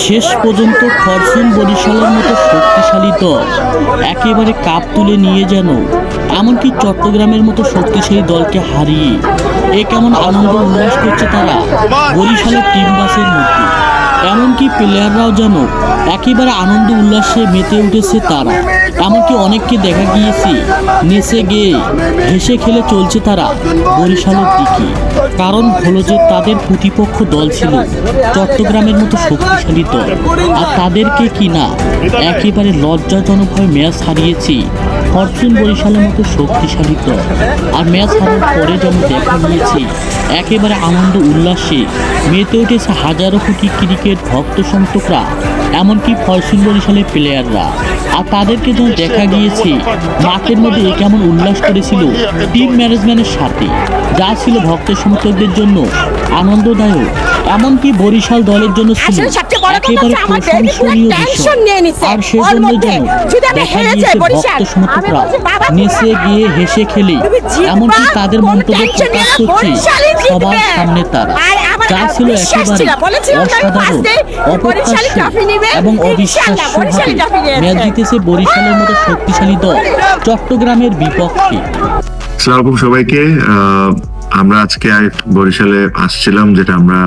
শেষ পর্যন্ত ফরচুন বরিশালের মতো শক্তিশালী দল একেবারে কাপ তুলে নিয়ে যেন এমনকি চট্টগ্রামের মতো শক্তিশালী দলকে হারিয়ে কেমন আনন্দ উল্লাস করছে তারা বরিশালের টিম বাসের মধ্যে। এমনকি প্লেয়াররাও যেন একেবারে আনন্দ উল্লাসে মেতে উঠেছে তারা। এমনকি অনেককে দেখা গিয়েছে নেচে গিয়ে হেসে খেলে চলছে তারা বরিশালের দিকে। কারণ হলো যে তাদের প্রতিপক্ষ দল ছিল চট্টগ্রামের মতো শক্তিশালী দল, আর তাদেরকে কিনা একেবারে লজ্জাজনকভাবে ম্যাচ হারিয়েছে ফরচুন বরিশালের মতো শক্তিশালী দল। আর ম্যাচ হারার পরে যেন দেখা গিয়েছে একেবারে আনন্দ উল্লাসে মেতে উঠেছে হাজারো কোটি ক্রিকেট ভক্ত সমর্থকরা, এমনকি ফরচুন বরিশালের প্লেয়াররা। আর তাদেরকে যখন দেখা গিয়েছে মাঠের মধ্যে কেমন উল্লাস করেছিল টিম ম্যানেজমেন্টের সাথে, যা ছিল ভক্ত সমর্থকদের জন্য আনন্দদায়ক, এমনকি বরিশাল দলের জন্য ছিল একেবারে প্রশংসনীয় বিষয়। আর সেজন্য যেন দেখা গিয়েছে ভক্ত সমর্থকরা নেচে গিয়ে হেসে খেলে এমনকি তাদের মন্তব্য প্রকাশ করছে সবার সামনে তারা, যা ছিল একেবারে অসাধারণ, অপ্রত্যাশিত এবং অবিশ্বাস্যভাবে ম্যাচ জিতেছে বরিশালের মতো শক্তিশালী দল চট্টগ্রামের বিপক্ষে। আসসালামু আলাইকুম সবাইকে। আমরা আজকে বরিশালে আসছিলাম, যেটা আমরা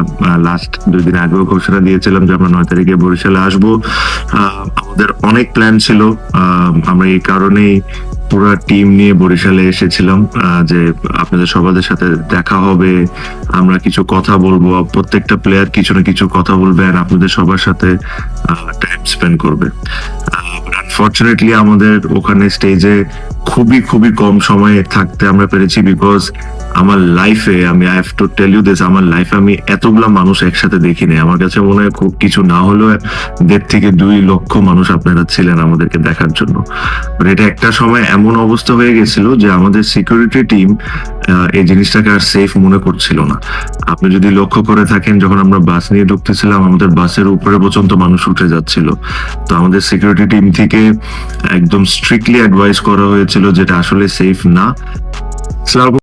লাস্ট 2 দিন আগেও ঘোষণা দিয়েছিলাম যে আমরা 9 তারিখে বরিশালে আসবো। আমাদের অনেক প্ল্যান ছিল, আমরা এই কারণেই পুরো টিম নিয়ে বরিশালে এসেছিলাম যে আপনাদের সবার সাথে দেখা হবে, আমরা কিছু কথা বলবো, প্রত্যেকটা প্লেয়ার কিছু না কিছু কথা বলবে আর আপনাদের সবার সাথে টাইম স্পেন্ড করবে। আনফরচুনেটলি আমাদের ওখানে স্টেজে খুবই কম সময়ে থাকতে আমরা পেরেছি, বিকজ আমার লাইফে আমি I have to tell you this, আমার লাইফে আমি এতগুলা মানুষ একসাথে দেখিনি। আমার কাছে মনে হয় খুব কিছু না হলেও 1.5 থেকে 2 লক্ষ মানুষ আপনারা ছিলেন আমাদেরকে দেখার জন্য। এটা একটা সময় এমন অবস্থা হয়ে গেছিল যে আমাদের সিকিউরিটি টিম এই জিনিসটাকে আর সেফ মনে করছিল না। আপনি যদি লক্ষ্য করে থাকেন, যখন আমরা বাস নিয়ে ঢুকতেছিলাম আমাদের বাসের উপরে পর্যন্ত মানুষ উঠে যাচ্ছিল। তো আমাদের সিকিউরিটি টিম থেকে একদম স্ট্রিক্টলি অ্যাডভাইস করা হয়েছিল যেটা আসলে সেফ না।